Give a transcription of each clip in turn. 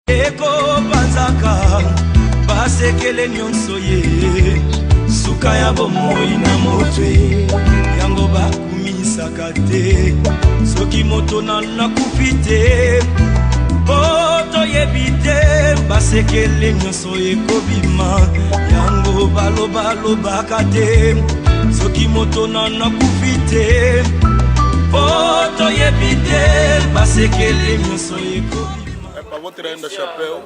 Eko panzaka basekele nyonso ye suka ya bomoi na motwe yango bakumisaka te soki moto nakufi te poto yebi te basekele nyonso ekobima yango balobalobaka te soki moto nakufi te poto yebi te basekele nyonso ekobima. Vou tirar ainda chapéu,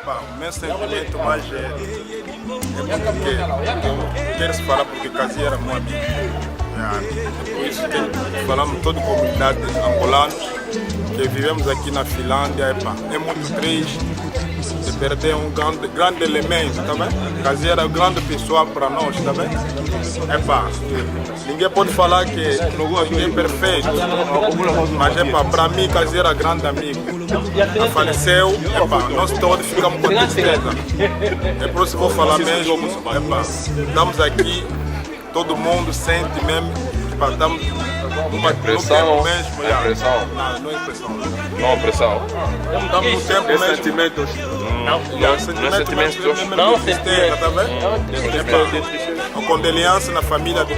o meu sentimento mais é porque quero se falar porque Kazi era meu amigo. Por isso falamos toda a comunidade angolana que vivemos aqui na Finlândia. É muito triste de perder um grande elemento, tá bem? Kazi era uma grande pessoa para nós, tá bem? Ninguém pode falar que ninguém é perfeito, mas para mim Kazi era grande amigo. Faleceu, nós todos ficamos com tristeza. É por isso que vou falar mesmo, estamos aqui, todo mundo sente mesmo, estamos numa pressão mesmo. Não é impressão. Não é pressão. Estamos no tempo mesmo. Sentimentos. Não é sentimentos. Não, tristeza, tá vendo? Uma condolência na família do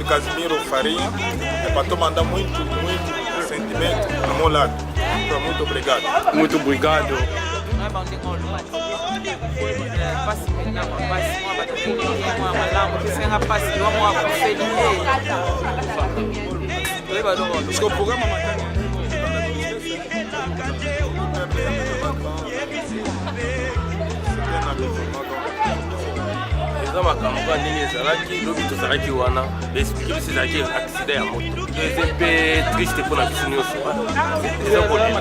Casimiro Farinha. Estou mandando muito sentimento do meu lado. Muito obrigado. Muito obrigado. Parce que o programa eza makambo ndenge ezalaki lobi tozalaki wana explike biso ezalaki aksida ya moto eza mpe triste mpona biso nyonso eza kolela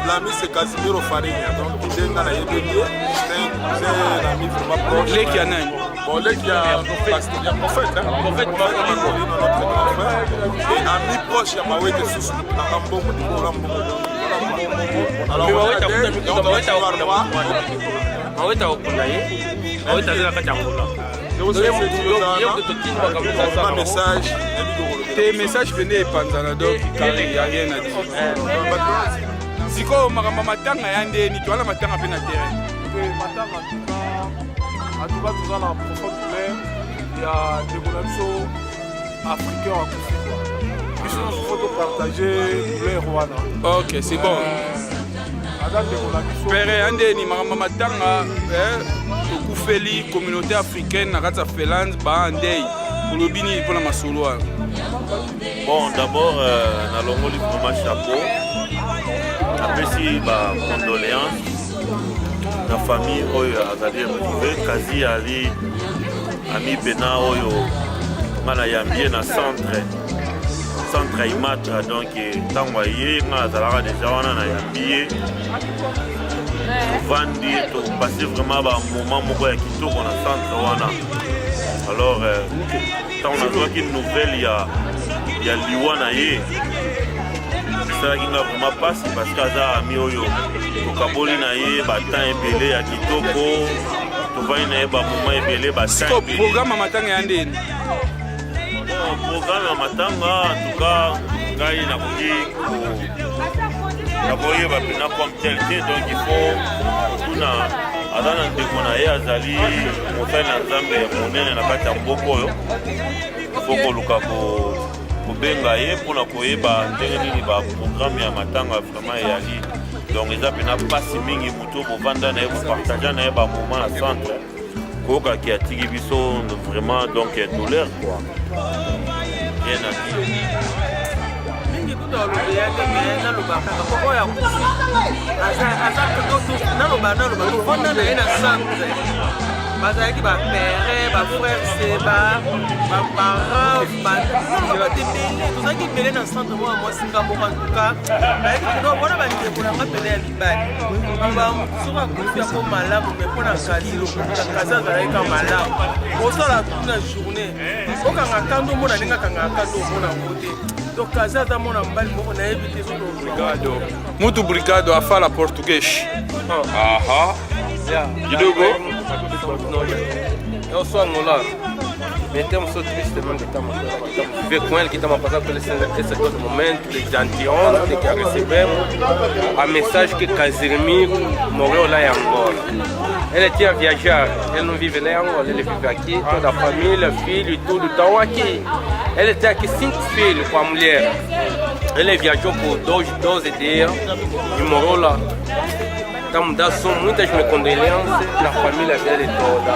l'ami c'est Casimiro Farinha, donc il est dans la Yébélié, c'est un ami vraiment proche. Leki ya nani? Bon, Leki ya prophète, prophète, notre grand frère, et ami proche ya Mawete Susu, na Kambomo, alors Mawete okunda ye, Mawete azela kati ya ngula. Un message. Tes messages venaient epanzana donc car il n'y a rien à dire. Siko makambo matanga ya ndeni toala matanga pe na terrain. Matanga en tout cas toza na profonde douleur ya ndeko na biso africain wa kufi. Biso nyonso faut topartager douleur wana. Ok, c'est bon. Père andeni makambo matanga tokufeli communauté africaine na kati ya Finlande ba ndei kolobini mpona masolo wana. Bon, d'abord, nalongoli vraiment chapeau. Apesi ba condoléances na famille oyo azali retrouvé Kazi ali ami pena oyo ngana yambie na centre Imatra donc ntango aye nga azalaka déjà wana na yambie tovandi topasi vraiment ba moment moko ya kitoko na centre wana. Alors ntango nazwaki nouvelle ya liwa na ye esalaki nga vraiment pasi parce que aza ami oyo tokaboli na ye batemps ebele ya kitoko tovandi na ye bamoment ebele batemps ebele. Programme ya matanga ya ndeni? Programme ya matanga en tout cas ngai nakoyeba mpena comme tel te donc il faut tuna aza na ndeko na ye azali mosali na nzambe monene na kati ya mboka oyo ifo koluka kobenga ye mpona koyeba ndenge nini baprogramme ya matanga vraiment eyali. Donc eza mpena mpasi mingi moto bovanda na ye bopartage na ye bamoment na centre koyokaki atiki biso vraiment donc douleur quoi. Rien à dire. mingi kuta olobe yake me naloba kaka poko ya kufi naloba tovanda na ye na centre bazalaki bapere bafrère seba baparent batebele tozalaki ebele na centre moko ya mwasinga moko antuka bayaki kino wana bandeko nanga pene ya mibali soki akufi yango malamu me mpo na Kazi lokuta Kazi azalaki ka malamu kosala tu na journée okanga kando omona ndenge akanga kando omona ngo te donc Kazi aza mona mobali moko nayebi te Obrigado. Muito obrigado a fala português. Aha. kidogo eu sou angolano Mais estamos só tristes mesmo que estamos a viver com ele, que estamos a passar por esse todo momento de anteontem que recebemos a mensagem que Casimiro morreu lá em Angola. Ele tinha viajado, ele não vive lá em Angola, ele vive aqui, toda a família, filho e tudo, estão aqui. Ele tem aqui 5 filhos com a mulher. Ele viajou por 12 dias e morou lá. Estamos dando só muitas condolências na família dele toda,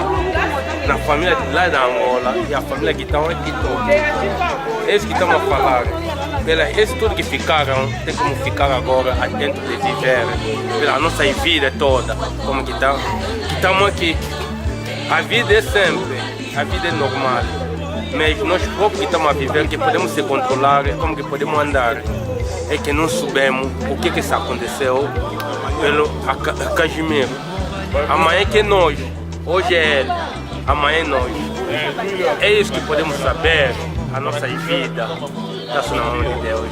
na família lá da Angola e a família que estão aqui toda. É isso que estamos a falar. Esse tudo que ficaram, tem como ficar agora atento de viver, pela nossa vida toda, como que estamos aqui. A vida é sempre, a vida é normal, mas nós próprios que estamos a viver, que podemos se controlar, como que podemos andar, é que não sabemos o que isso aconteceu pelo Casimiro. Amanhã que é nós, hoje é ele, amanhã é nós. É isso que podemos saber, a nossa vida está na mão de Deus.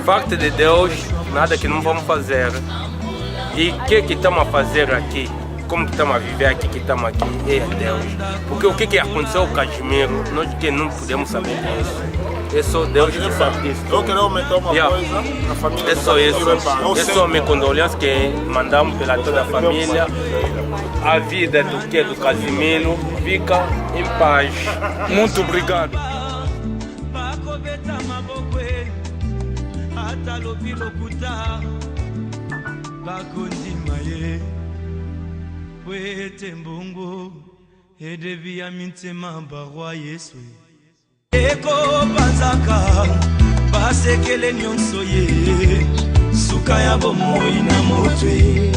Facto de Deus, nada que não vamos fazer. E o que estamos a fazer aqui, como que estamos a viver aqui, que estamos aqui, é Deus. Porque o que aconteceu com o Casimiro, nós que não podemos saber disso. É só Deus que sabe disso. Eu quero aumentar uma coisa, a família. É só isso. É só minha condolência que mandamos pela toda a família. A vida do Casimiro fica em paz. Muito obrigado. Eko banzaka basekele nyonso ye suka ya bomoi na motwe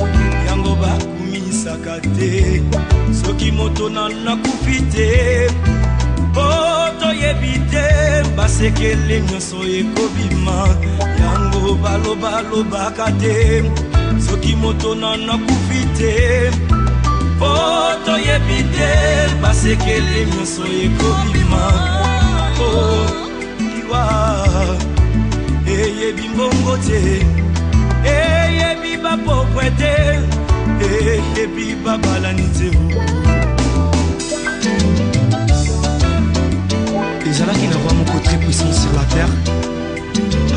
yango bakumisaka te soki moto nakufi te po toyebi te basekele nyonso ekobima yango balobaka te soki moto nakufi te po toyebi te basekele nyonso ekobima. Iwa eyebi mbongo te eyebi bapokwe te eyebi babalani te ezalaki na roi moko très puissant sur la terre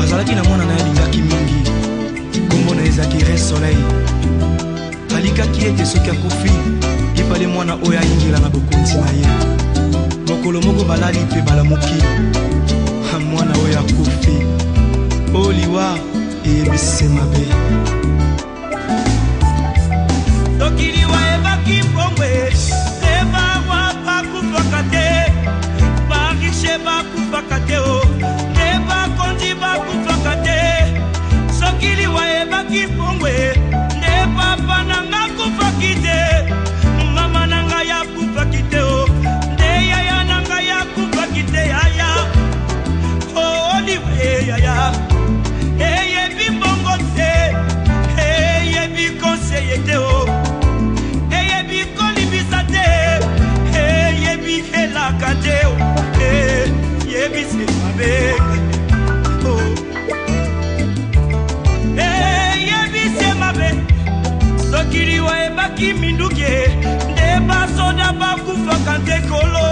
azalaki na mwana na ye alingaki mingi kombo na ezalaki Rei Soleil alikaki ete soki akufi epale mwana oyo ayingela na bokonzi na ye mokolo moko balali mpe balamuki mwana oyo akufi oliwa eyebisi mabe soki liwa ebaki mbongwe te barwa bakufaka te barishe bakufaka te o te bakonzi bakufaka te soki liwa ebaki mbongwe nde papa nanga kufaki te mama nanga yakufaki te o yaya eyebi mbongo te eyebi konseye te o eyebi kolibisa te eyebi elaka te o eyebi semabe eyebi semabe soki liwa ebaki minduki nde basoda bakufaka nte kolo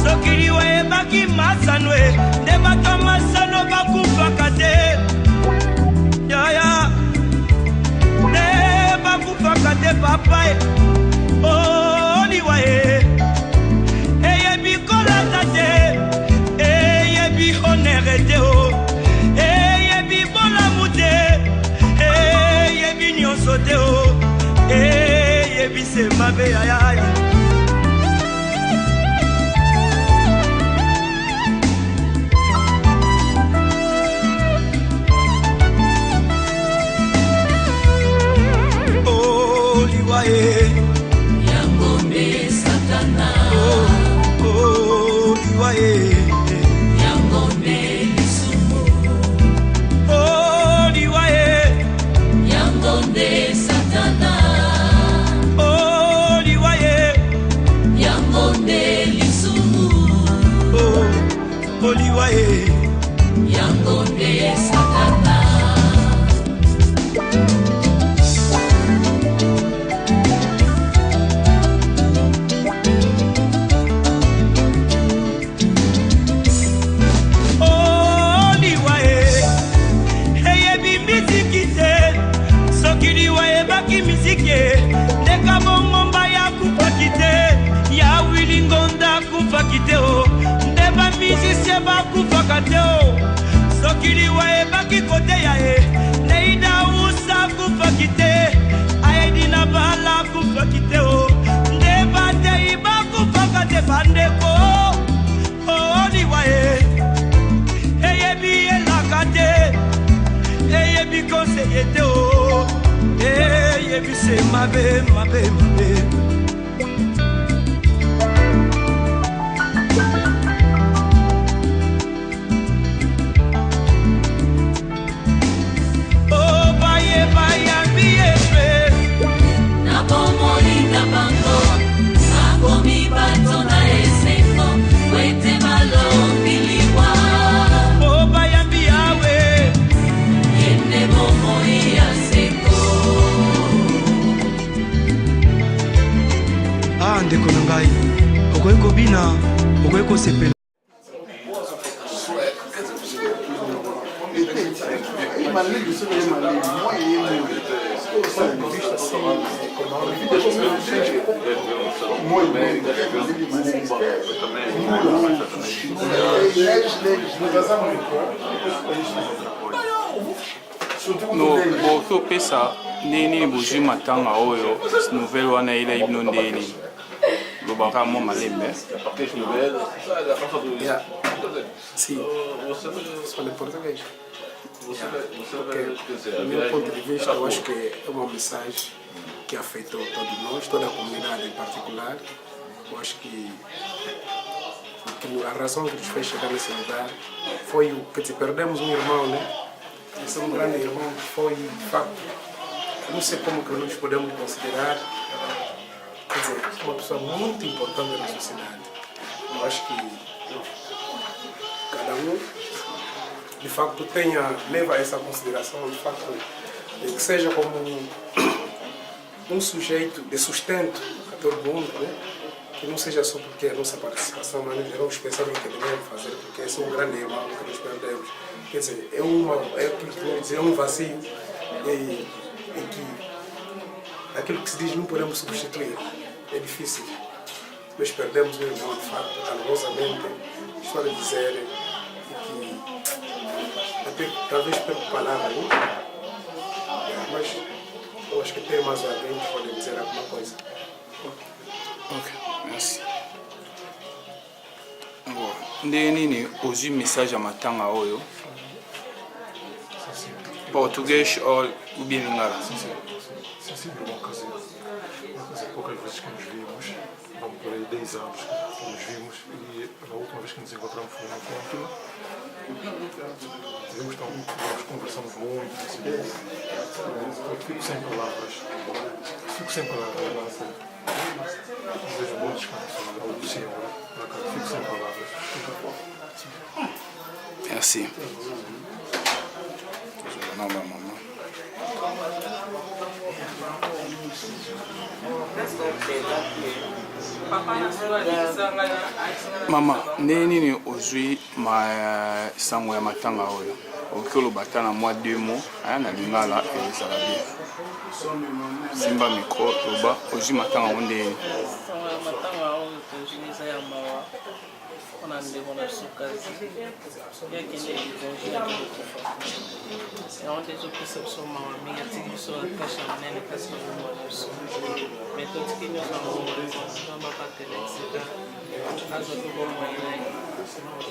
sokiliwa ebaki masanwe nde bato masano bakufaka te yaya nde bakufaka te papa oliwa eyebi kolata te eyebi honere te o eyebi bolamu te eyebi nyonso te o eyebi semabe yayaya Yangombe Satana Liwaye Yangombe Lisumu Liwaye Yangombe Satana Liwaye bamusicien bakufaka te o soki liwa ebaki koteya ye neida usa akufaki te ayedi na bala akufaki te o nde batei bakufaka te bandeko liwa ye eyebi elaka te eyebi konseye te o eyebi se mabe mabe mabe ndeko na ngai okoki kobina okoki kosepela botopesa nini bozwi matanga oyo nouvelle wana ile ibino ndeni lobaka mo malembe Sim, falei português. Do meu ponto de vista, eu acho que é uma mensagem que afetou todos nós, toda a comunidade em particular. Eu acho que a razão que nos fez chegar nesse lugar foi o que perdemos um irmão, né? Esse é um grande irmão que foi, de facto, não sei como que nós podemos considerar, quer dizer, uma pessoa muito importante na sociedade. Eu acho que cada um, de facto, leva essa consideração, de facto, que seja como um sujeito de sustento a todo mundo, né? Que não seja só porque a nossa participação, mas nós devemos pensar no que devemos fazer, porque esse é um grande irmão que nós perdemos. Quer dizer, é um vazio e que aquilo que se diz não podemos substituir. É difícil. Nós perdemos um irmão, de facto, calorosamente. Estou a dizer que, até, talvez pela palavra, né? Mas eu acho que tem mais alguém que pode dizer alguma coisa. Ok, merci. Nde nini ozwi message ya matanga oyo português ou bien lingala? Sim, uma ocasião. Poucas vezes que nos vimos, vamos por aí 10 anos que nos vimos e a última vez que nos encontramos foi no encontro. Nós conversamos muito, eu fico sem palavras. Desejo bom descanso ao Senhor, fico sem palavras. Merci. Não, maman. Mama, nini ozwi sango ya matanga oyo okolo batana mwa 2 mois aya na lingala ezala bien simba micro loba ozwi matanga onde matanga oyo tozwisa ya mawa wana ndeko na sukazi yakende ekonji ya kokufa yango te ezopesa biso mawa mingi atiki biso akasha monene kasi nazomona biso me totiki nyonso yango bapatela esika azwa pe bomwena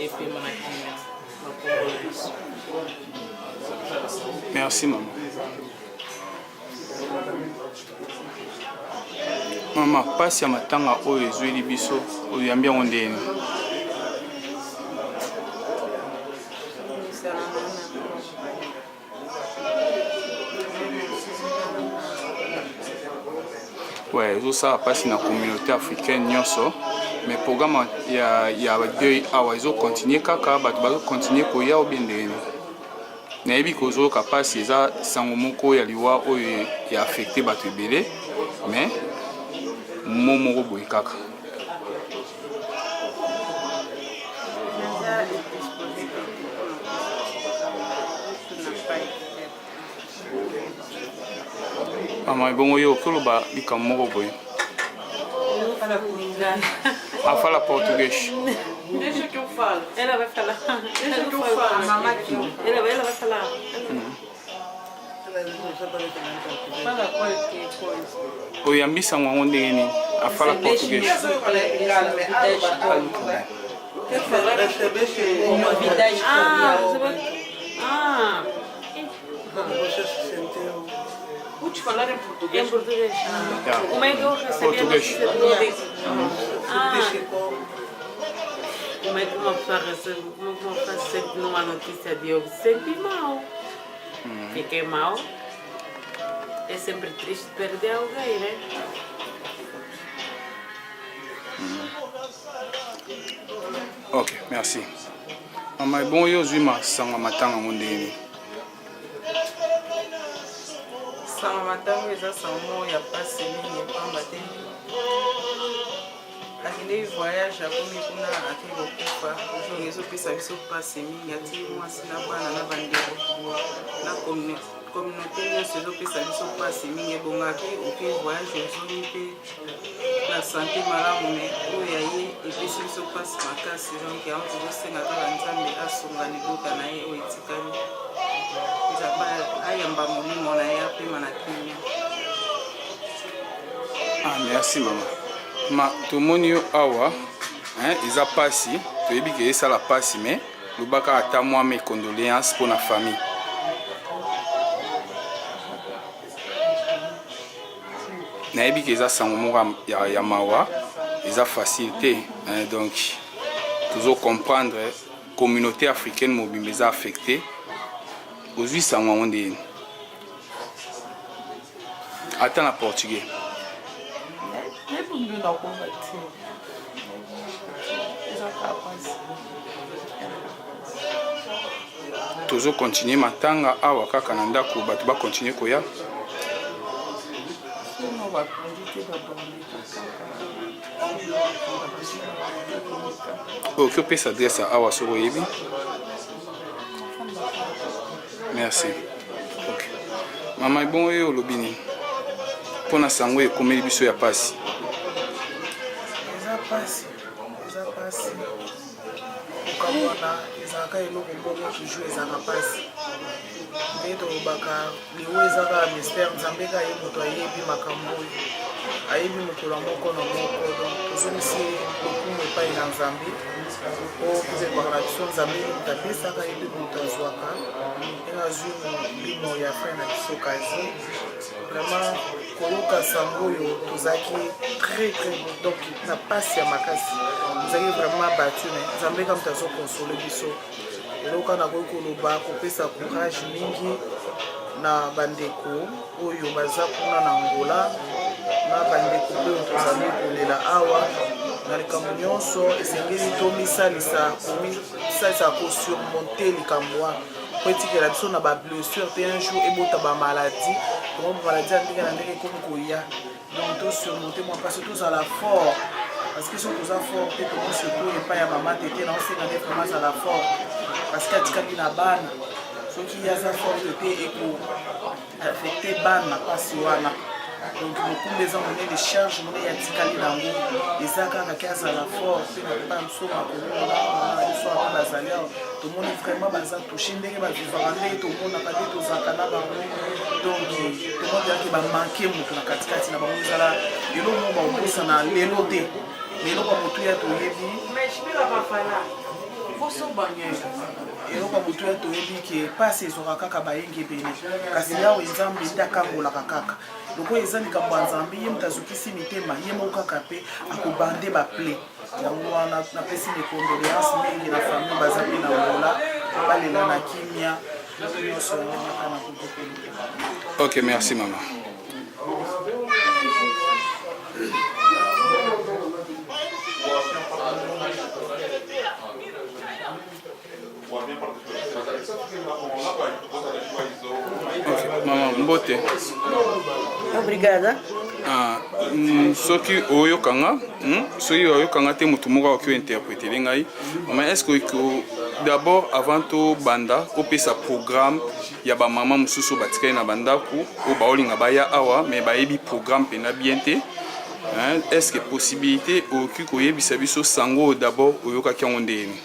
epema na kimia bakombola biso. Merci maman. Mama, pasi ya matanga oyo ezweli biso oyambi yango ndeni? Ouais, ezosala pasi na communauté africaine nyonso, mais programme ya deuil awa ezokontinue kaka bato bazokontinue koya obi ndeni? Nayebi kozoloka pasi eza sango moko ya liwa oyo ya affecté bato ebele, mais moko boye kaka. Mama bongo yo koloba likambo moko boye. Afala português. Deixa que eu fala. Ela vai falar. Deixa que eu falo. Ela vai falar. Fala qualquer coisa. Oyambisa mwango ndenge nini? Afala português. Uma vidagem. Você se sentiu... Vou te falar em português. Em português. Como é que eu recebi a notícia do como é que uma pessoa recebe uma notícia de eu senti mal. Fiquei mal. É sempre triste perder alguém, né? Ok, merci. Maman, bon, yo zuma sanga matanga mondeni. Sanga matanga eza sango ya pasi mingi pamba te. Akende voyage akomi kuna ake kokufa ojongo ezopesa biso pasi mingi ati mwasi na bana na bandeko na communauté nyonso ezopesa biso pasi mingi ebongaki oke voyage ozongi mpe na santé malamu me oyo aye epesi biso pasi makasi donc yango tozosenga kaka nzambe asonga libota na ye oyo etikali ayamba molimo na ye apema na kimia. Merci maman. Ma tomoni yo awa eza pasi toyebi ke esala pasi mais lobaka ata mwa mes condoléances pour la famille. Nayebi ke eza sango moko ya mawa eza facile te donc toujours comprendre communauté africaine mobimba eza affectée ozwi sango yango ndeni ata na portugais. Toujours continuer matanga awa kaka na ndako bato ba continuer koya. Ok, peut s'adresser à Awa Soroyebi. Merci. Ok. Maman bon et olobini. Pour na sango e komeli biso ya pasi. Eza pasi. Ukamona ezaka eloko mbongo toujours ezaka pasi. Nde tolobaka liwo ezaka mystère nzambe ka ye moto ayebi makambo oyo ayebi mokolo moko na moko donc tozongisi lokumu epai na nzambe po kozebaka na biso nzambe moto apesaka yebi moto azwaka ndenge azwi molimo ya frai na biso kasi vraiment koyoka sango oyo tozalaki très donc na pasi ya makasi tozalaki vraiment battu me nzambe ka moto azokonsole biso eloko nakoki koloba kopesa courage mingi na bandeko oyo baza kuna na Angola na bandeko oyo tozali kolela awa na likambo nyonso esengeli tomisalisa kosurmonte likambo wana po etikela biso na bablessure te un jour ebota bamaladi tongo bamaladi ya ndenge na ndenge ekomi koya donc tosurmonte mwa mpasi tozala fort parce que soki toza fort te tomosekour epai ya mama tete na osenga nde vraimen azala fort parce que atikaki na bana soki aza forte te ekoaffecte bana mpasi wana donc mokumba eza monene charge monene atikali nango eza kaka ke azala fort mpe na papa biso makomona na biso ata bazali awa tomoni vraiment baza touche ndenge bavivaka ndenge tomonaka nde tozalaka na bango donc tomondelaki bamanke moto na katikati na bango ezala eloko moko bakokosa na lelo te eloko motu ya toyebi eloko motu ya toyebi ke pasi ezwaka kaka bayenge ebele kasi yawe nzambe nde akangolaka kaka loko eza likambo ya nzambe ye moto azokisi mitema ye moko kaka mpe akobande baple yango wana napesi mecondoléance mingi na famille baza mpe na ngola balela na kimia nyonso yango na kokokeli. Ok, merci maman. Maman Mbote. Obrigada. Soki oyokanga, soki oyokanga te mutu moko okyo interpréter ngai. Mais est-ce que d'abord avant to banda opesa programme ya ba mama mususu batikai na bandaku o baolinga baya awa mais bayebi programme pena bien te. Est-ce que possibilité oki koyebisa biso sango d'abord oyoka kyango ndeni?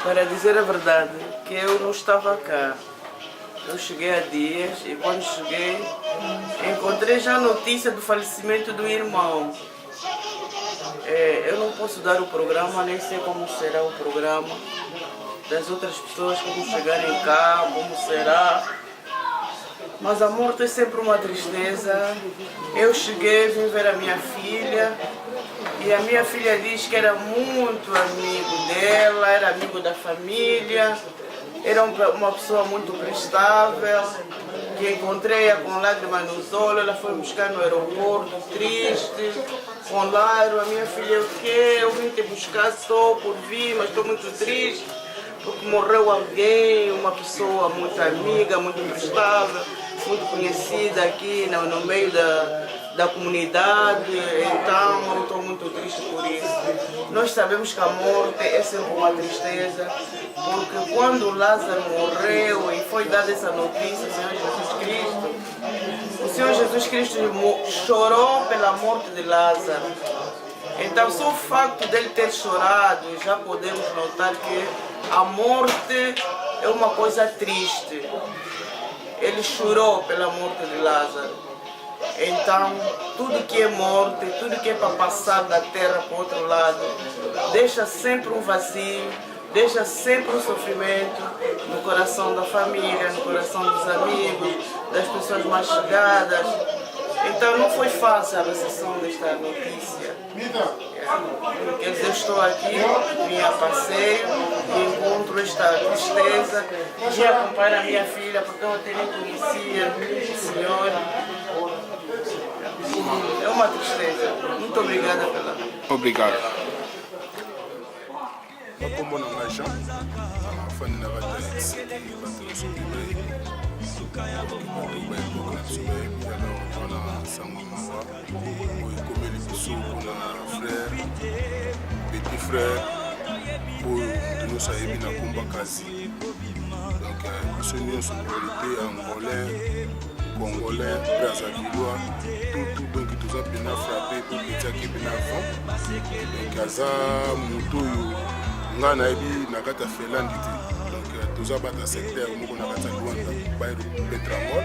Para dizer a verdade, que eu não estava cá. Eu cheguei há dias e quando cheguei, encontrei já a notícia do falecimento do irmão. Eu não posso dar o programa, nem sei como será o programa das outras pessoas, como chegarem cá, como será. Mas a morte é sempre uma tristeza. Eu cheguei, vim ver a minha filha e a minha filha diz que era muito amigo dela, era amigo da família, era uma pessoa muito prestável, que encontrei-a com lágrimas nos olhos, ela foi buscar no aeroporto, triste, com lágrimas. A minha filha, o quê? Eu vim te buscar só por vir, mas estou muito triste, porque morreu alguém, uma pessoa muito amiga, muito prestável, muito conhecida aqui no meio da comunidade, então eu estou muito triste por isso. Nós sabemos que a morte é sempre uma tristeza, porque quando Lázaro morreu e foi dada essa notícia, o Senhor Jesus Cristo chorou pela morte de Lázaro. Então só o facto dele ter chorado, já podemos notar que a morte é uma coisa triste. Ele chorou pela morte de Lázaro. Então, tudo que é morte, tudo que é para passar da terra para o outro lado, deixa sempre um vazio, deixa sempre um sofrimento no coração da família, no coração dos amigos, das pessoas mais chegadas. Então, não foi fácil a recepção desta notícia. Quer dizer, eu estou aqui, vim a passeio e encontro esta tristeza de acompanhar a minha filha, porque eu até nem conhecia o senhor. É uma tristeza. Muito obrigada pela... Obrigado. Petit frère pour nous sahibi na komba kasi. Donc biso nyonso qualité angolais, congolais, brazzavillois, tout donc tous a bien frappé pour petit qui bien avant. Donc aza mutu yo ngana ebi na kata Finlande te. Donc tous a bata secteur moko na kata Luanda ba Petrangol,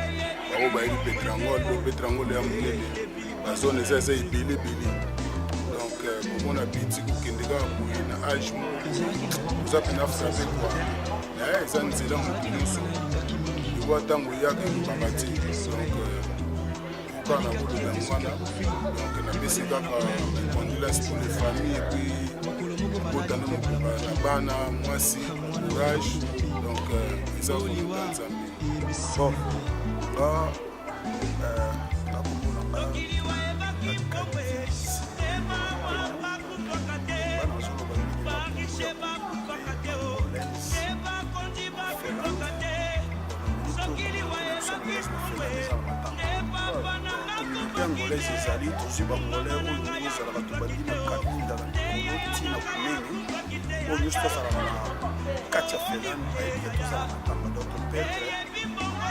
ba ba Petrangol ya munene. La zone estébélée. Donc, comme on a dit, que les gars ont un âge, nous avons fait ça. Les gens sont là, ils voient tant qu'il y a des babati. Donc, quand on a voulu le faire, donc on a décidé de condoléances pour les familles et puis pour la bana, moi aussi, courage. Donc, ils ont venu dans Zambie. Bon, là, angolaise ezali tozwi bangolais oyo ndenge ezalaka tobandi na kalinda na likolo ntina kunene oyo nyonso tozalaka na kati ya Finlande bayebika tozala na ntango donc topetre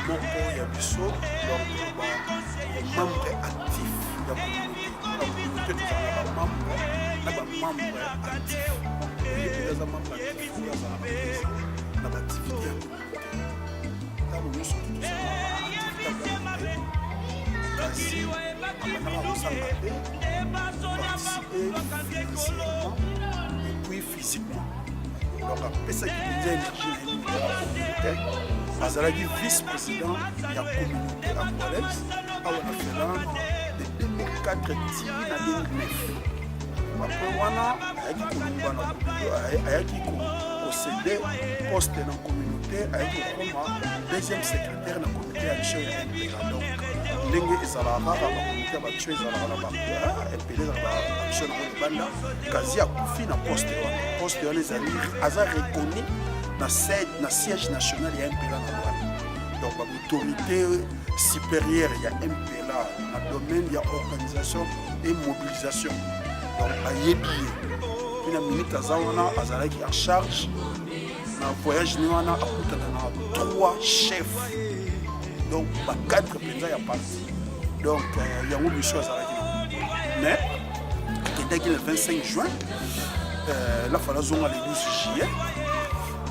moko ya biso donc bamembre actif ya communauté na communauté tozala na bamembre na bamembre actif oyebi aza membre actif oyo azalaka na baactivité ya communauté ntango nyonso tozala na activité ya communauté kasi abandaka kosanga te participer financièrement et puis physiquement donc apesaki mpenza énergie na ye ya communauté azalaki vice-président ya communauté angolaise awa na Finlande de 2004 ti na 2009 apres wana ayaki kocede poste na communauté ayaki kokoma deuxième secrétaire na comité ya action ya MPLA donc ndenge ezalaka kaka bakomité ya baction ezalaka na MPLA ezalaka baaction nango libanda kasi akufi na poste wana ezali aza reconnu na siège national ya MPLA na wana donc baautorité supérieure ya MPLA na domaine ya organisation et mobilisation donc ayebi ye mpe na minute aza wana azalaki en charge na voyage ni wana akutana na 3 chefs donc bacadre mpenza ya parti donc yango biso azalaki mais akendaki le 25 juin là fala zonga le 12 juillet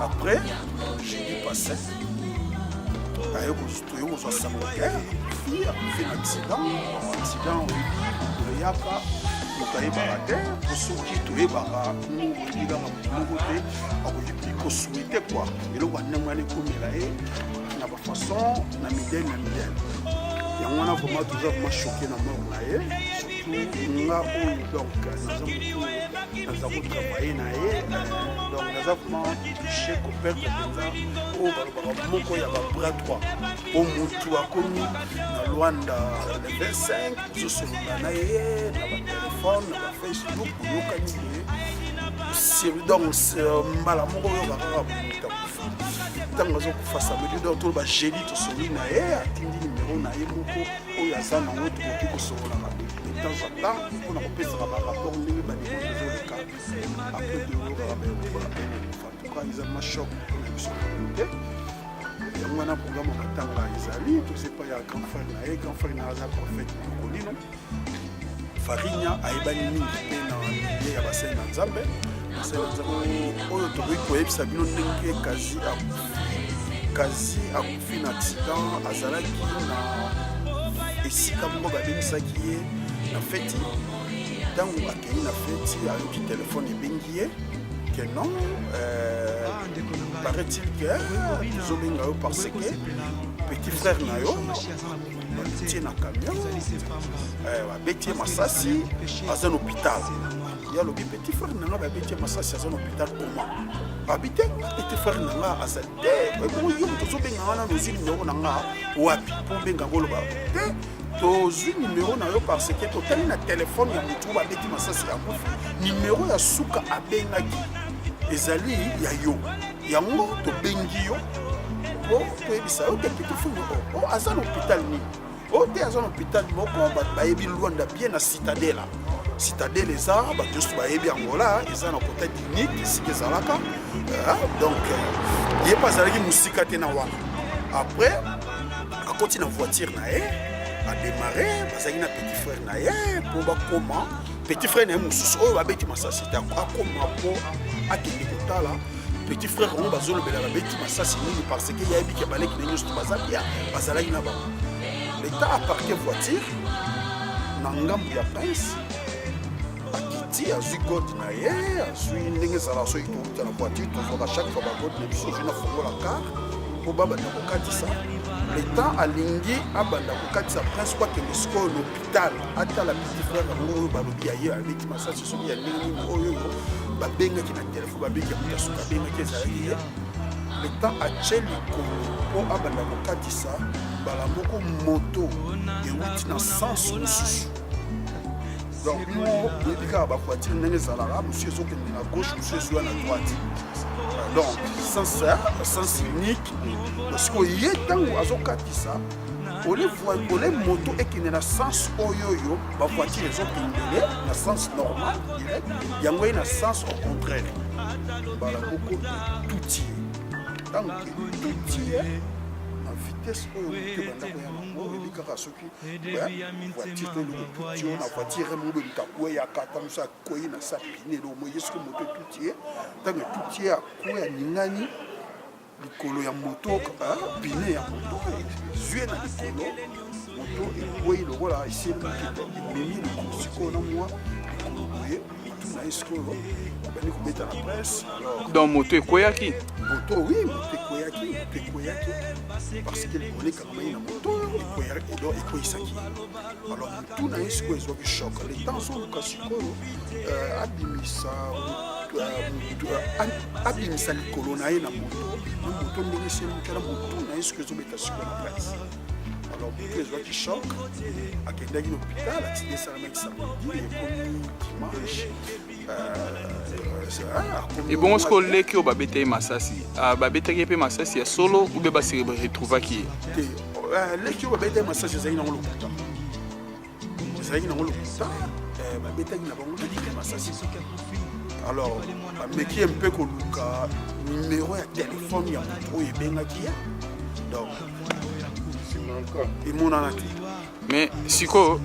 après jeudi passé ayo kozwa saboteur fille a fait un accident yaka moto ayebaka te po soki toyebaka bilanga moko te akoki kosouete kua eloko ndenge wana ekomela ye na bafaçon na midele yango wana vraimen toza vraimen choqué na mort na ye surtout nga oyo donc naza kotravaille na ye donc naza vraimen touché koperdre mpenza oyo balobaka moko ya babras droit po motu akomi na lwanda le 25 ozosolola na ye na batelefone na bafacebook oyokani boye donc mbala moko oyokaka kaka moto akufa ntango azokufa samedi donc tolo bageli tosoli na ye atindi nimero na ye moko oyo aza nango tokoki kosololaka de temps en temps mpona kopesaka barapport ndenge banimo ezoleka après deokaka bayokola pene fatuka eza machoc mpona biso te yango wana programme matanga ezali tozepa ya grand frère na ye grand frère na aza prophète mokolino farinya ayebani mingi mpe na milie ya basali na nzambe oyo tokoki koyebisa bino ndenge kazi akufi na accident azalaki na esika moko babengisaki ye na feti ntango akei na feti ayoki telefone ebengi ye que non paraît-il que tozobenga yo parce que petit frère na yo batie na camion babetie masasi aza na hôpital ya lobi petit frère na nga babetie masasi aza na hôpital comment abi te petit frère na nga azali te yo tozobenga wana nozwi nimero na nga wapi mpo benga ngo loba te tozwi nimero na yo parce que totali na telefone ya motu babeti masasi ya mofi nimero ya suka abengaki ezali ya yo yango tobengi yo po toyebisa yo te petit frère o aza na hôpital nini o te aza na hôpital moko bato bayebi lwanda bien na citadela citadele eza bato nyonso bayebi yango la eza na kota clinique esika ezalaka donc ye mpe azalaki mosika te na wana après akoti na voiture na ye adémarre bazalaki na petit frère na ye mpo bakoma petit frère na ye mosusu oyo babeti masasi te akoma mpo akende kotala petit frère yango bazolobela babeti masasi nini parce que yayebi ke baleki na nyonso baza bia bazalaki na bango leta aparke voiture na ngambu ya prince akiti azwi gode na ye azwi ndenge ezala soki touta na voiture tozwaka chaque fois bagode na biso ozwi na fongola car mpo babanda kokatisa leta alingi abanda kokatisa prince po akende sikoyo na hôpital atala petit frère yango oyo balobi aye abeti masasi soki ya ndenge nini oyoyo babengaki na telefone babengi ya moto asuka abengaki ezalaki ye leta atie likolo mpo abanda kokatisa mbala moko moto ewuti na sens mosusu donc bino boyebi kaka bavoitire ndenge ezalaka mosu ezokende na gauche mosu ezoya na droite donc sens unique parceke ye ntango azokatisa ole moto ekende na sens oyoyo bavoitire ezokendele na sens normal direct yango ye na sens au contraire mbala moko etutie ntango etutie na vitesse oyo moto ebandako ya nango oyebi kaka soki voiture tolokotutio na voiture mobe moto akweyaka ata moso akwei na sa pine lomoye soki moto etutie ntango etutie akwe aningani likolo ya moto pine ya moto ezwie na likolo moto ekwei lokola esiemokete ememi likolo sikoyo na mwa likolo boye etuna ye sikoyo bani kobeta na presse donc moto ekweyaki moto oui moto ekweyaki parce que likolo ekangamai na moto ekweyisaki alors motu na ye sikoyo ezwaki choc le temps azoluka sikoyo abimisa likolo na ye na moto ndenge esemokela motu na ye sikoyo ezobeta sikoyo na presse alors motu ezwaki choc akendaki na hôpital accident esalamaki samedi ekomi dimanche ebongo siko leki oyo babetaki masasi babetaki mpe masasi ya solo ube basi retrouvaki ye te leki oyo babetaki masasi ezalaki nango lokuta babetaki na bango leki masasi alors bameki ye mpe koluka numero ya telefone ya moto oyo ebengaki ye donc emonana te mais sikoyo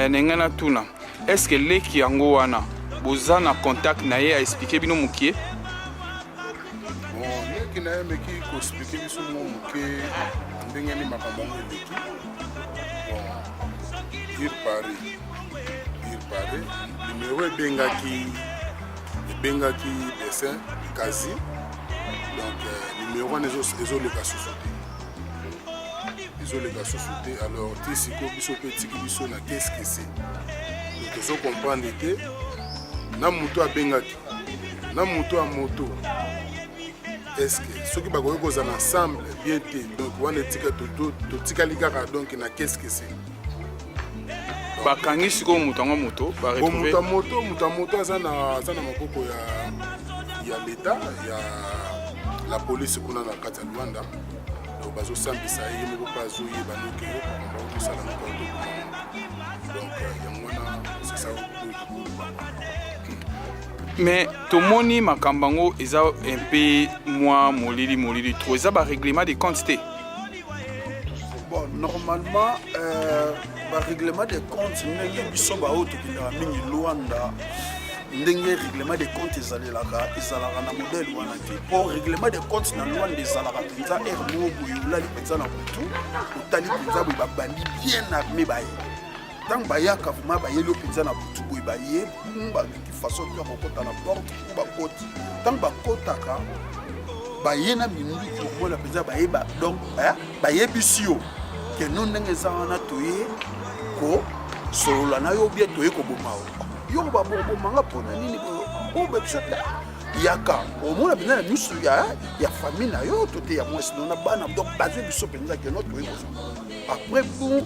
ndenge na tuna estce leki yango wana boza na contact na ye a expliquer bino mukie bon ndenge na ye meki koexplike biso mo moke ndenge ni makambo yango eleki bon ir pare numero ebengaki dessin kasi donc numero wana ezoleka susu te alors ti sikoyo biso mpe etiki biso na qu'est-ce que c'est donc tozokomprendre te na moto abengaki na moto ya moto est-ce que soki bakoki kozala ensemble bien te donc wana etika totikali kaka donc na qu'est-ce que c'est bakangi sikoyo moto yango moto moto ya moto aza na maboko ya leta ya la police kuna na kati ya Luanda donc bazosambisa ye moko mpe azoyeba noki bakosala moko donc yango wana c'est ça. mais tomoni makambo yango eza un peu mwa molili trop eza barèglement de compte te bon normalement barèglement de compte ndenge biso baoyo tokendaka mingi Luanda ndenge règlement de compte ezalaka na modèle wana te mpo règlement de compte na Luanda ezalaka mpenza ere moko boye olali mpenza na butu otali mpenza boye babandi bien armé baye ntango bayaka vraimen bayeli mpenza na butu boye baye baleki façon mpe ya kokota na porte po bakoti ntango bakotaka baye na minduki okomona mpenza bayeba donc bayebisi yo ke no ndenge eza wana toye kosolola na yo bie toye koboma yo babomanga mpona nini obebisa te yaka omona mpenza na miso ya famille na yo to te ya mwasi no na bana donc bazwi biso mpenza ke no toye kozwa après bon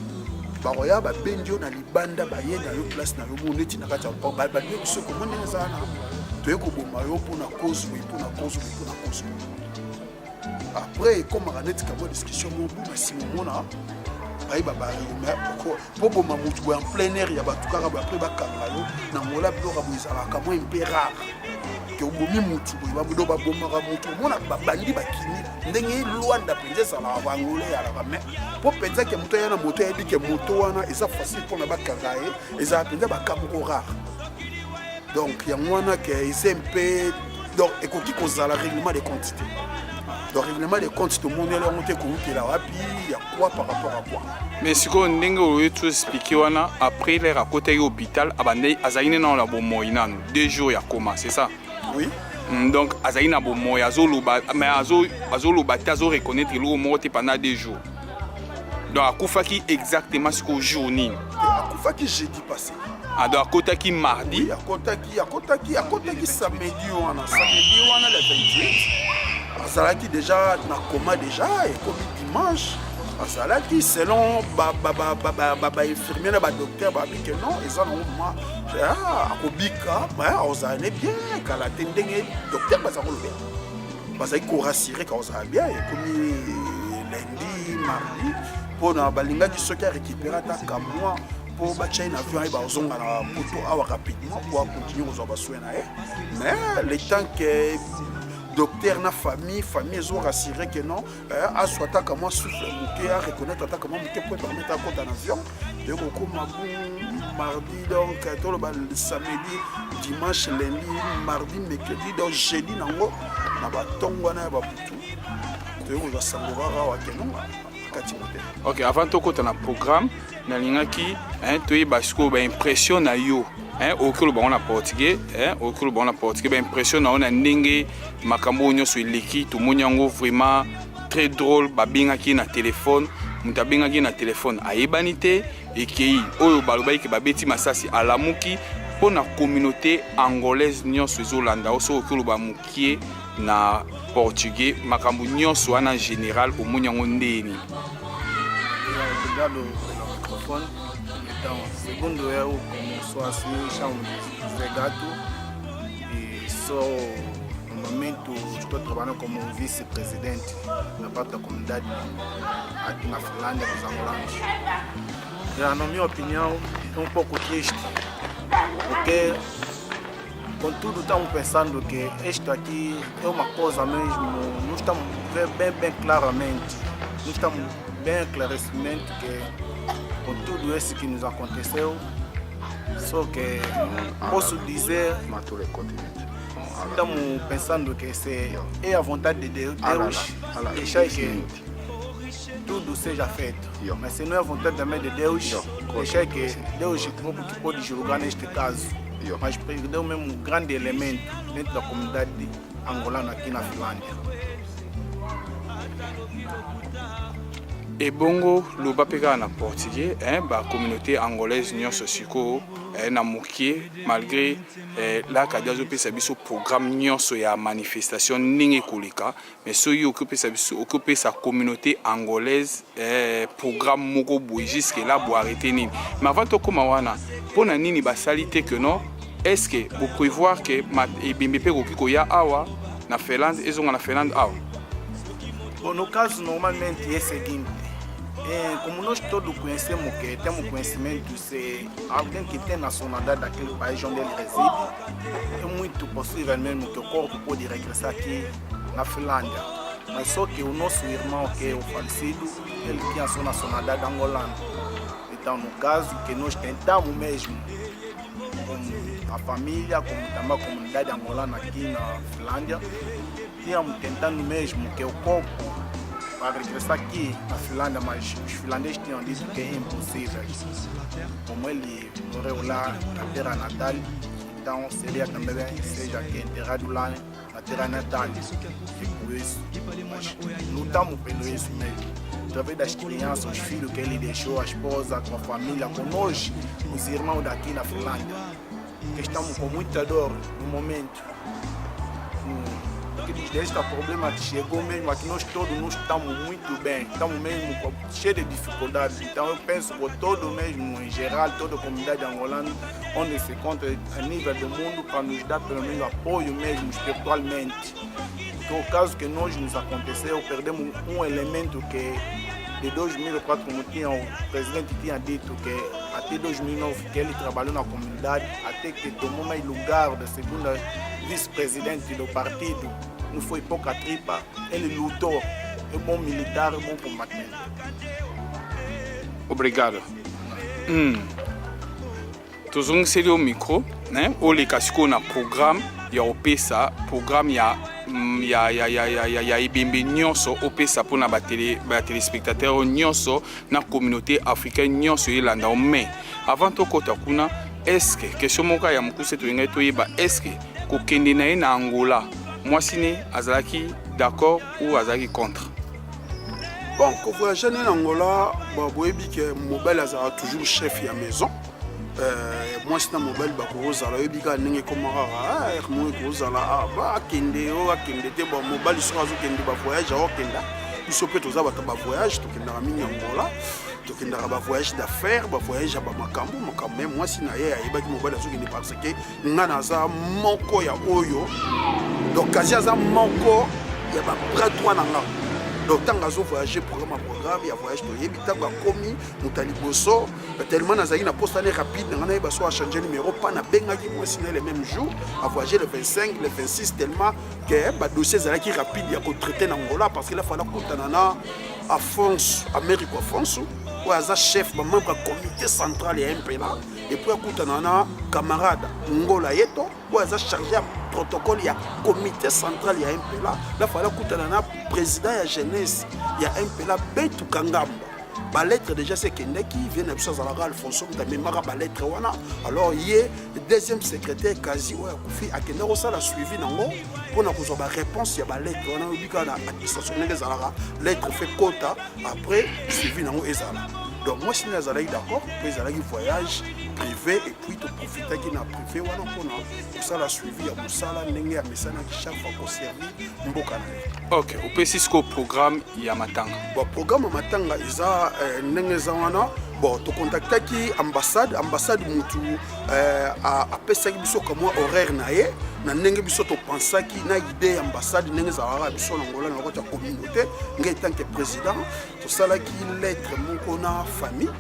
baroya babendi yo na libanda baye na yo place na yo mo neti na kati ya balue biso komo ndenge eza wana toye koboma yo mpona cause boye mpona cause après ekomaka neti kamwa discussion mobu na nsima omona bayeba po boma motu boye en plein air ya bato kaka boye apres bakanga yo na ngola biloko boye ezalaka mwa mpe rare ke obomi motu boye babudo babomaka motu omona babandi bakini ndenge Luanda mpenza ezalaka bangole eyalaka me mpo mpenza ke moto aya na moto ayebi ke moto wana eza facile mpona bakanga ye ezala mpenza bakamoko rare donc yango wana ke eza mpe donc ekoki kozala règlement de compte te donc règlement de compte tomoneli yango te koutela wapi ya quoi par rapport à quoi mais sikoyo ndenge oyo toexplike wana après lere akotaki hôpital abandei azali ne nano na bomoi nano 2 jours ya coma c'est ça oui donc azali na bomoi azoloba mais azoloba te azoreconnaître eloko moko te pendant 2 jours donc akufaki exactement sikoyo jour nini akufaki jeudi passé donc akotaki mardi akotaki samedi wana le 28 azalaki déjà na coma déjà ekomi dimanche azalaki selon bainfirmier na badocteur babike non eza nango ma akobika ozala ne bien kala te ndenge docteur baza koloba bazalaki korassire ka ozala bien ekomi lundi mardi mpona balingaki soki arécupéra ataka mois mpo batyai na avion aye bazonga na poto awa rapidement po akontinue kozwa baswe na ye mais le temps que docteur na famille ezo rassurer que non aswa ataka mwa souffle moke a reconnaître ataka mwa moke po permettre akota na avion de kokoma bon mardi donc toloba samedi dimanche lundi mardi mercredi donc jeudi nango na batongo wana ya babutu toyekozwa sango kaka awa ke non kati mote. Ok, avant tokota na programme nalingaki toyeba sikoyo baimpression na yo okolo bango na portugais baimpression na yo na ndenge makambo oyo nyonso eleki tomoni yango vraiment très drôle babengaki na telefone moto abengaki na telefone ayebani te ekei oyo balobaki ke babeti masasi alamuki mpo na communauté angolaise nyonso ezolanda yo so okoloba mokie na portugais makambo nyonso wana général omoni yango ndeni Então, segundo eu, como sou assim, chamo Zé Gato e sou, no momento, estou trabalhando como vice-presidente na parte da comunidade aqui na Finlândia, dos angolanos. Já, na minha opinião, é um pouco triste, porque, contudo, estamos pensando que isto aqui é uma coisa mesmo, não estamos vendo bem claramente, não estamos bem esclarecimento que com tudo isso que nos aconteceu, Só que posso dizer, estamos pensando que é a vontade de Deus deixar que tudo seja feito. Mas se não é a vontade também de Deus, deixar que Deus que pode julgar neste caso. Mas perdeu mesmo um grande elemento dentro da comunidade angolana aqui na Finlândia. Et bongo loba peka na portugais ba communauté angolaise nyonso siko na mokie malgré la kadiazo pesa biso programme nyonso ya manifestation ningi koleka mais soyi occupé sa communauté angolaise programme moko boy jusque là bo arrêter nini mais avant to koma wana pona nini ba salité que non est-ce que vous prévoir que ebimbe pe kokiko ya awa na Finlande ezonga na Finlande awa. Bom, no caso normalmente é o seguinte, como nós todos conhecemos que temos conhecimento se alguém que tem nacionalidade daquele país onde ele reside, é muito possível mesmo que o corpo pode regressar aqui na Finlândia. Mas só que o nosso irmão que é o falecido, ele tinha a sua nacionalidade angolana. Então no caso que nós tentamos mesmo, como a família, como também a comunidade angolana aqui na Finlândia, tínhamos tentando mesmo que o corpo para regressar aqui na Finlândia, mas os finlandeses tinham dito que é impossível. Como ele morreu lá na terra natal, então seria também seja que enterrado lá na terra natal. E por isso, mas lutamos pelo isso mesmo. Através das crianças, os filhos que ele deixou, a esposa, com a família, com nós, os irmãos daqui na Finlândia, que estamos com muita dor no momento. Deste problema que chegou mesmo aqui, nós todos não estamos muito bem, estamos mesmo cheios de dificuldades. Então eu penso que todo mesmo, em geral, toda a comunidade angolana, onde se encontra a nível do mundo, para nos dar pelo menos apoio mesmo espiritualmente. Porque o caso que nos aconteceu, perdemos um elemento que de 2004, como o presidente tinha dito, que até 2009 que ele trabalhou na comunidade, até que tomou mais lugar da segunda vice-presidente do partido. Não foi pouca tripa, ele lutou, é bom militar, é bom combatente. Obrigado. Tozong seli o micro, né? Ole kasiko na programme ya opesa, programme ya ibembe nyonso opesa pona ba téléspectateurs nyonso na communauté africaine nyonso yelanda o mais avant to kota kuna est-ce que question moka ya mukuse to ngai to yeba est-ce que ko kende na na Angola Mwasine azalaki d'accord ou azalaki contre? Bon, quand vous voyagez en Angola, vous voyez que Mobile a toujours chef à la maison. Moi, c'est un Mobile qui est là, il y a des camarades, il y a des Mobile qui sont voyage, donc il y a un voyage d'affaires, un voyage à Bamakambo, mais moi si na ye ayebaki mobile azokende parce que nga naza moko ya oyo donc kasi aza moko ya ba bras droit na nga donc tant azo voyager programme ya voyage to yebi tango akomi mutaliboso tellement nazaki na poste année rapide nga na yeba so a changer numéro pas na bengaki moi si na le même jour a voyager le 25 le 26 tellement que ba dossier zalaki rapide ya ko traiter na Angola parce que là fallait kutana na Afonso Amérique Afonso un chef, membre du comité central et MPLA, et puis un camarade Ngola Yeto, un chargé de protocole, il y a comité central et MPLA, là il fallait un président de la jeunesse, il y a MPLA Betu Kangamba. La lettre déjà c'est qui vient de Sazalara Alfonso, mais ma lettre alors il y a le deuxième secrétaire quasi Koufi Akenda Rosa a suivi pour avoir la réponse il y a la lettre on a dit que l'administration les lettre fait quota après suivi dans Ezala. Donc moi si nous allons d'accord, puis allons voyage privé et puis de profiter qui n'a privé voilà pour ça la suivi à Moussala n'engue à Messana qui chaque fois qu'on servit Mbokana. Ok, au pesisco programme Yamatanga. Bon programme Yamatanga isa n'engue zawana bon to contacter qui ambassade mutu a pesaki biso comme horaire naie na ndenge biso to pensaki na idée ambassade ndenge zalaka biso na Angola na kota communauté ngai tant que président to sala ki lettre moko na famille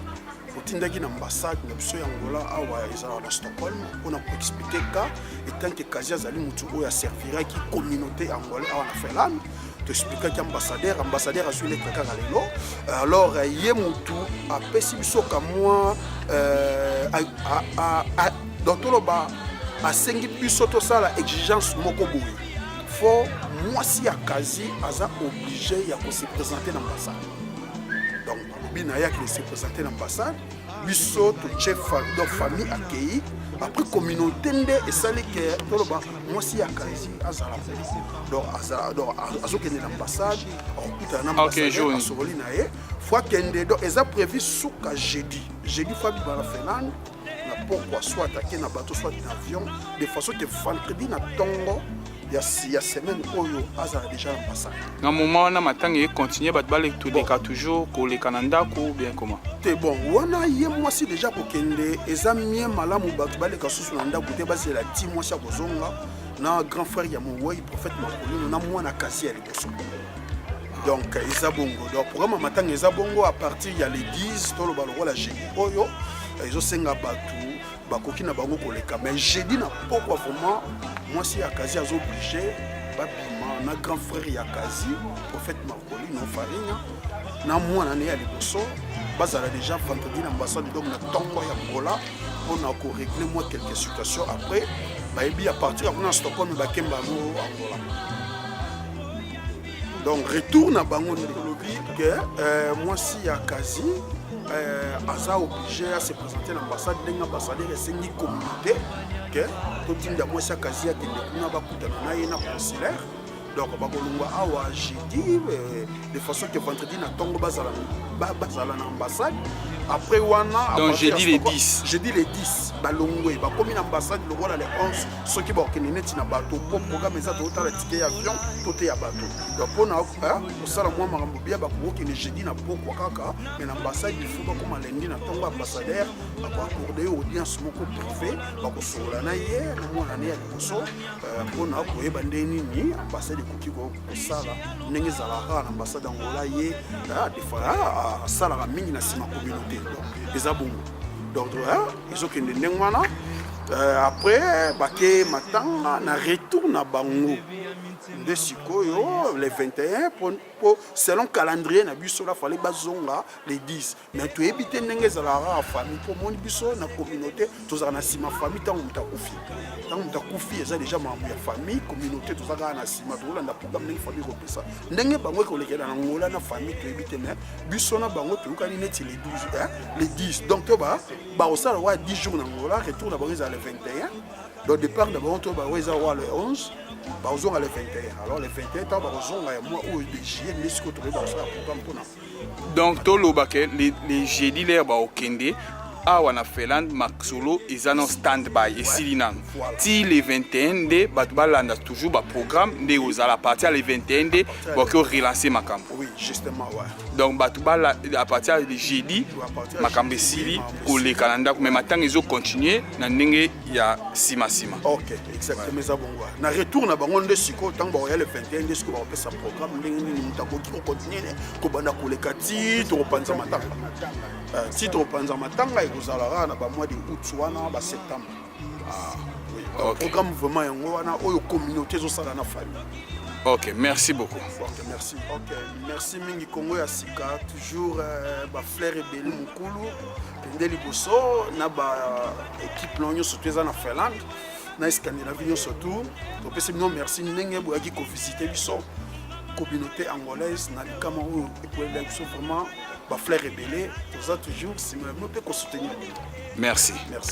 otindaki na ambassade na biso ya Angola awa ezala na Stockholm on a expliqué ka et tant que Kazia zali mutu oya servira ki communauté angolaise awa na Finlande toexplikaki ambassadeur azwi lettre kaka lelo alors ye mutu apesi biso kamwa donc toloba asengi biso tosala exigence moko boye fo mwasi ya kazi aza obligé ya kose présenter na ambassade donc alobi na ye akende se présenter na ambassade biso totie donc famille accueilli après communauté nde esali ke toloba mwasi ya kazi azala donc azokende na ambassade akokutana na ambassadeur asokoli na ye fo akende donc eza prévu suka jeudi fo abima na Finlande na pokwa soit attaqué na bateau soit na avion de façon que vendredi na tongo ya semaine oyo azala déjà l'ambassade na moment wana matanga ye continuer bato baleka toujours koleka na ndako ou bien comment te bon wana ye mwasi déjà kokende eza mie malamu bato baleka susu na ndako te bazela ti mwasi ya kozonga na grand frère ya mowei prophète makolino na mwana kasi ya liboso donc eza bongo donc programme matanga eza bongo à partir ya les 10 toloba lokola jeudi oyo ezosenga bato bakoki na bango koleka mais jeudi na pokwa vraiment mwasi ya kazi azo obligé babima na grand frère ya kazi prophète Marcolino Farinya na mwana ne ya liboso bazala déjà vendredi na ambassade donc na tongo ya Angola on a ko régler moi quelques situations après bayebi à partir de Stockholm bakemba ngo Angola donc retour na bango lobi que mwasi ya kazi aza obligé à se présenter à l'ambassade ndenge ambassadeur esengi communauté que totinda mwasi ya kazi akende kuna bakutana na ye na consulaire donc bakolongwa awa jeudi de façon que vendredi na tongo bazala na ambassade après wana donc jeudi les 10 balongwe bakomi na ambassade lokola les 11 soki bakokende neti na bato po programme eza totala tike ya avion tote ya bato donc mpona kosala mwa makambo bia bakokokende jeudi na pokwa kaka mais na ambassade il faut bakoma lendi na tongo ambassadeur bakoakorde audience moko privé bakosolola na ye na mwana ne ya liboso mpona koyeba nde nini ambassade ekoki kosala ndenge ezalaka na ambassade Angola ye defa asalaka mingi na nsima communauté donc eza bongo donc ezokende ndenge wana après bake matanga na retour na bango nde sikoyo le 21 po selon calendrier na biso la fallait bazonga les 10 mais toyebi te ndenge ezalaka ya famille po moni biso na communauté tozala na nsima famille ntango moto akufi eza déjà mambo ya famille communauté tozalaka na nsima tolanda programme ndenge famille kopesa ndenge bango ekolekela na ngola na famille toyebi te mais biso na bango toyokani neti les 10 donc to bakosala wa 10 jours na ngola retour na bango ezala le 21 donc départ na bango to bango eza wa le 11 bazonga le 21 alors le 21 tant bazonga ya mois ou de juillet mais ce que tu veux bazonga programme pour donc toloba ke les jeudi l'air ba okende awa na Finlande Maxolo eza no stand-by esili nano ti le 21 nde bato balanda toujours ba programme nde ozala partir le 21 nde bakoki relancer makambo oui justement ouais donc bato bala à partir de jeudi makambo esili koleka na ndako mais matanga ezo continuer na ndenge ya sima ok exactement eza bongo na retour na bango nde siko ntango bakoya le 21 nde siko bakopesa programme ndenge nini moto akoki kocontinue kobanda koleka ti tokopanza matanga ekozalaka na bamois de août wana baseptembre programme vraiment yango wana oyo communauté ezosala na famille. Ok, merci beaucoup. Ok, merci. Ok, merci mingi Congo ya sika toujours Flair Rebelle Mukulu pendeli boso na ba équipe lonyo surtout eza na Finlande na Scandinavie surtout. Donc pese mino merci ndenge boyaki ko visiter biso communauté angolaise na likama oyo ekwela biso vraiment Flair Rebelle toza toujours si me pe ko soutenir. Merci. Merci.